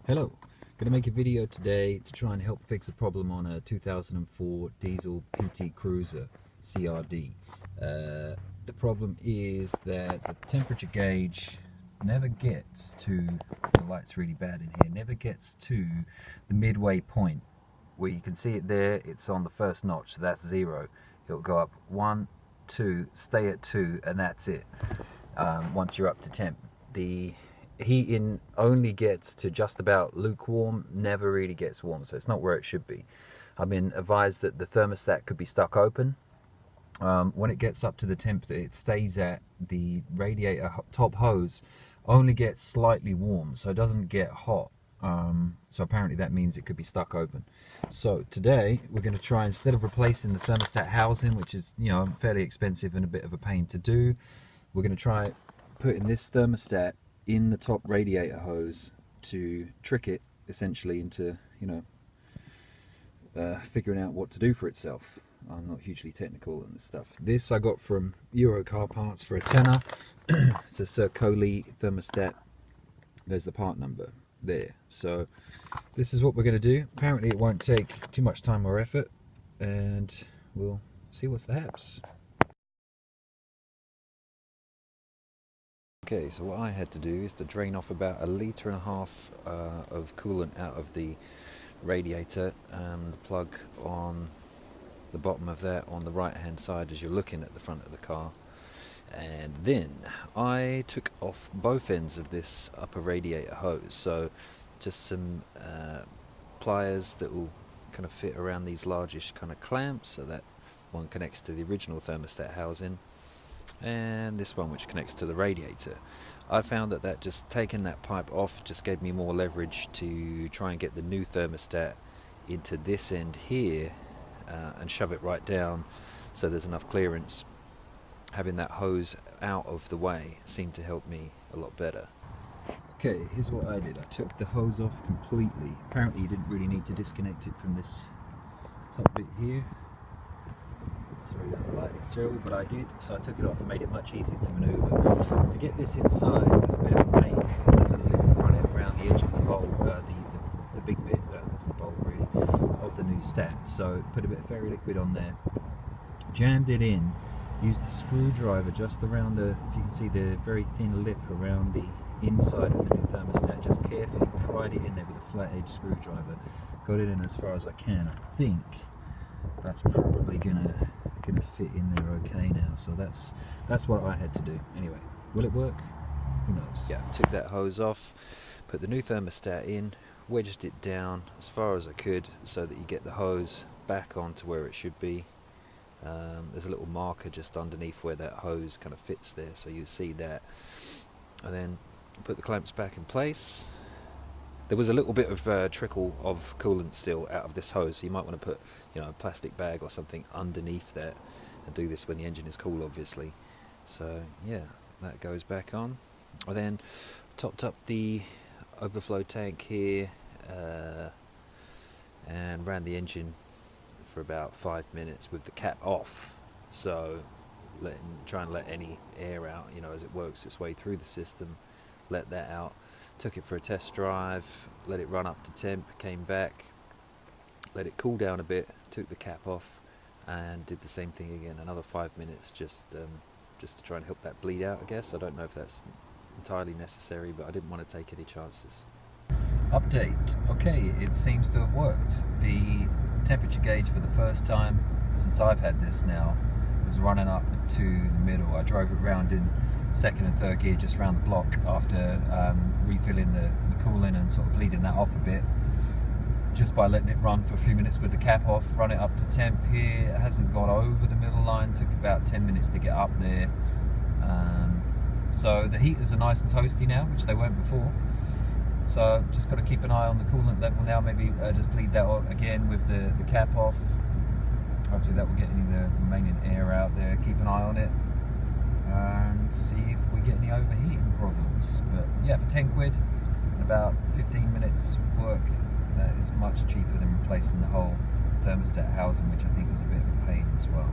Hello, going to make a video today to try and help fix a problem on a 2004 diesel PT Cruiser CRD. The problem is that the temperature gauge never gets to, the light's really bad in here, never gets to the midway point where you can see it there. It's on the first notch, so that's 0. It'll go up 1, 2, stay at 2, and that's it. Once you're up to temp, the heating only gets to just about lukewarm, never really gets warm, so it's not where it should be. I've been advised that the thermostat could be stuck open. When it gets up to the temp that it stays at, the radiator top hose only gets slightly warm, so it doesn't get hot. So apparently that means it could be stuck open. So today we're going to try, instead of replacing the thermostat housing, which is, you know, fairly expensive and a bit of a pain to do, we're going to try putting this thermostat in the top radiator hose to trick it essentially into, you know, figuring out what to do for itself. I'm not hugely technical in this stuff. This I got from Euro Car Parts for a tenner. It's a Circoli thermostat. There's the part number there. So this is what we're going to do. Apparently it won't take too much time or effort, and we'll see what's the haps. Okay, so what I had to do is to drain off about 1.5 litres of coolant out of the radiator, the plug on the bottom of that on the right hand side as you're looking at the front of the car. And then I took off both ends of this upper radiator hose, so just some pliers that will kind of fit around these largish kind of clamps, so that one connects to the original thermostat housing, and this one which connects to the radiator. I found that just taking that pipe off just gave me more leverage to try and get the new thermostat into this end here and shove it right down so there's enough clearance. Having that hose out of the way seemed to help me a lot better. Okay, here's what I did. I took the hose off completely. Apparently you didn't really need to disconnect it from this top bit here. Sorry about the light, it's terrible, but I did. So I took it off and made it much easier to manoeuvre. To get this inside was a bit of a pain because there's a lip running around the edge of the bowl, the big bit, that's the bowl really, of the new stat. So put a bit of fairy liquid on there, jammed it in, used the screwdriver just around the, if you can see the very thin lip around the inside of the new thermostat, just carefully pried it in there with a flat edge screwdriver, got it in as far as I can. I think that's probably gonna fit in there okay now, so that's what I had to do. Anyway, will it work? Who knows? Yeah, took that hose off, put the new thermostat in, wedged it down as far as I could so that you get the hose back onto where it should be. There's a little marker just underneath where that hose kind of fits there, so you see that, and then put the clamps back in place. There was a little bit of trickle of coolant still out of this hose, so you might want to put, you know, a plastic bag or something underneath that, and do this when the engine is cool, obviously. So yeah, that goes back on. I then topped up the overflow tank here and ran the engine for about 5 minutes with the cap off, so try and let any air out, you know, as it works its way through the system. Let that out. Took it for a test drive, let it run up to temp, came back, let it cool down a bit, took the cap off, and did the same thing again. Another 5 minutes just to try and help that bleed out, I guess. I don't know if that's entirely necessary, but I didn't want to take any chances. Update. Okay, it seems to have worked. The temperature gauge for the first time since I've had this now was running up to the middle. I drove it round in second and third gear just around the block after refilling the coolant and sort of bleeding that off a bit, just by letting it run for a few minutes with the cap off. Run it up to temp here. It hasn't gone over the middle line, took about 10 minutes to get up there. So the heaters are nice and toasty now, which they weren't before. So just got to keep an eye on the coolant level now, maybe just bleed that out again with the cap off. Hopefully that will get any of the remaining air out there. Keep an eye on it and see if we get any overheating problems. But yeah, for 10 quid and about 15 minutes work, that is much cheaper than replacing the whole thermostat housing, which I think is a bit of a pain as well.